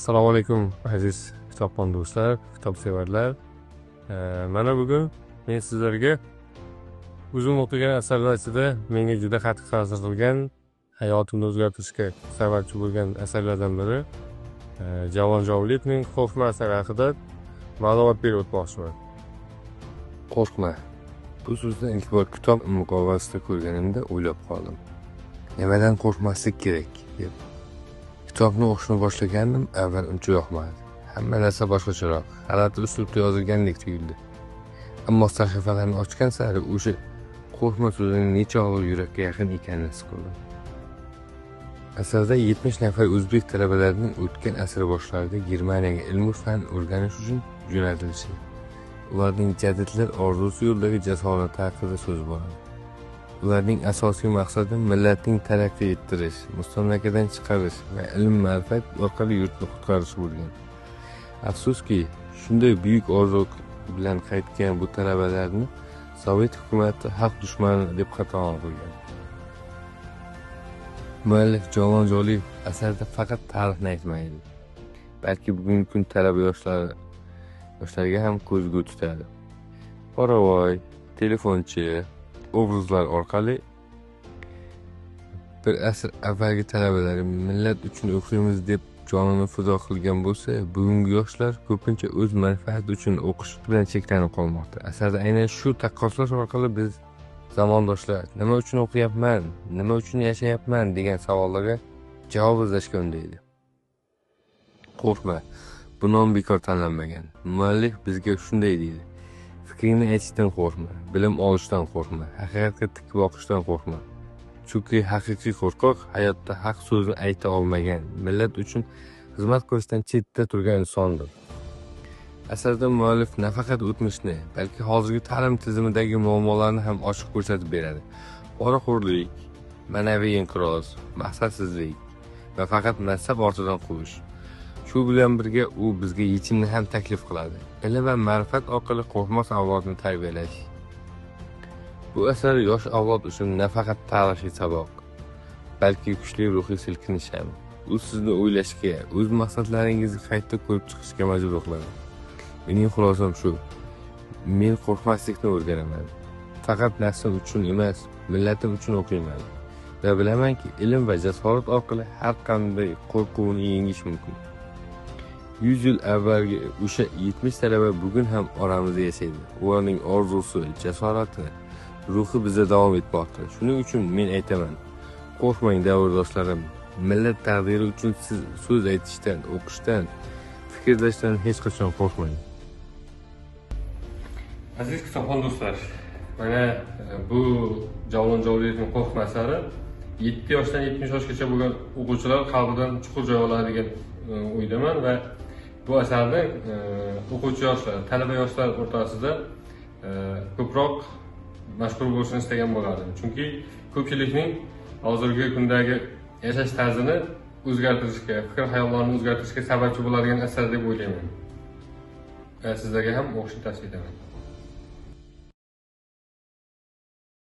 Assalomu alaykum aziz kitobxon do'stlar, kitobsevarlar. Mana bugun men sizlarga o'zim o'qigan asarlar ichida menga juda qattiq ta'sir qilgan, hayotimni o'zgartirishga sababchi bo'lgan asarlardan biri Javon Jovlievning Qo'rqma asari haqida ma'lumot berib o'tmoqchiman. Qo'rqma. Bu so'zni ilk bor kitob muqovasida ko'rganimda o'ylab qoldim. Nimadan qo'rqmaslik kerak deb. Kitobni o'qishni boshlagandim, avval uncha yoqmadi. Hamma narsa boshqacharoq, g'alati uslubda yozilgandek tuyuldi. Ammo sahifalarni ochgan sari o'sha qo'rqma so'zining necha og'ir yurakka yaqin ekanini his qildim. Asarda 70 nafar o'zbek talabalarining o'tgan asr boshlarida Germaniyaga ilm fan o'rganish uchun jo'natilishi, ularning jadidlar orzusi yo'ldagi jasorati haqida so'z boradi. Ularning asosiy maqsadi millatning taraqqiy ettirish, mustamlakadan chiqarish va ilm-ma'rifat orqali yurtni qutqarish bo'lgan. Afsuski, shunday buyuk orzu bilan qaytgan bu talabalarni Sovet hukumati xalq dushmani deb qatag'on qilgan. Muallif Javon Jovliev asarda faqat tarixni aytmaydi, balki bugungi kun talaba yoshlarga ham ko'zgu tutadi. Qoravoy, telefonchi obrazlar orqali bir asr avvalgi talabalar millat uchun o'qiymiz deb jonini fido qilgan bo'lsa, bugungi yoshlar ko'pincha o'z manfaati uchun o'qish bilan cheklanib qolmoqda. Asarda aynan shu taqqoslash orqali biz zamondoshlar nima uchun o'qiyapman, nima uchun yashayapman degan savollarga javob izlashga undaydi. Qo'rqma, bu nom bekor tanlanmagan. Muallif bizga shunday deydi: fikringni aytishdan qo'rqma, bilim olishdan qo'rqma, haqiqatga tik boqishdan qo'rqma. Chunki haqiqiy qo'rqoq hayotda haq so'zni ayta olmagan, millat uchun xizmat qilishdan chetda turgan insondir. Asarda muallif nafaqat o'tmishni, balki hozirgi ta'lim tizimidagi muammolarni ham ochiq ko'rsatib beradi. Poraxo'rlik, ma'naviy inqiroz, maqsadsizlik va faqat mansab ortidan quvish. Shu bilan birga u bizga yechimni ham taklif qiladi. Ilm va ma'rifat orqali qo'rqmas avlodni tarbiyalash. Bu asar yosh avlod uchun nafaqat tarixiy saboq, balki kuchli ruhiy silkinish ham. U sizni o'ylashga, o'z maqsadlaringizni qayta ko'rib chiqishga majbur qiladi. Mening xulosam shu: men qo'rqmaslikni o'rganaman. Faqat nafsim uchun emas, millatim uchun o'qiyman. Va bilamanki, ilm va jasorat orqali har qanday qo'rquvni yengish mumkin. 100 yil avvalgi o'sha 70 talaba bugun ham oramizda yashaydi. Ularning orzusi, jasorati, ruhi bizda davom etmoqda. Shuning uchun men aytaman: qo'rqmang davrdoshlarim. Millat taqdiri uchun siz so'z aytishdan, o'qishdan, fikrlashdan hech qachon qo'rqmang. Aziz kitobxon do'stlar, mana bu Javon Jovlievning Qo'rqma asari 7 yoshdan 70 yoshgacha bo'lgan o'quvchilar qalbidan chuqur joy oladi degan o'ydaman va bu asarni o'quvchi yoshlar, talaba yoshlar o'rtasida ko'proq mashhur bo'lishini istagan bo'lardim. Chunki ko'pchilikning hozirgi kundagi yashash tarzini o'zgartirishga, fikr-xayollarini o'zgartirishga sababchi bo'ladigan asar deb o'ylayman. Va sizlarga ham o'qishni tavsiya etaman.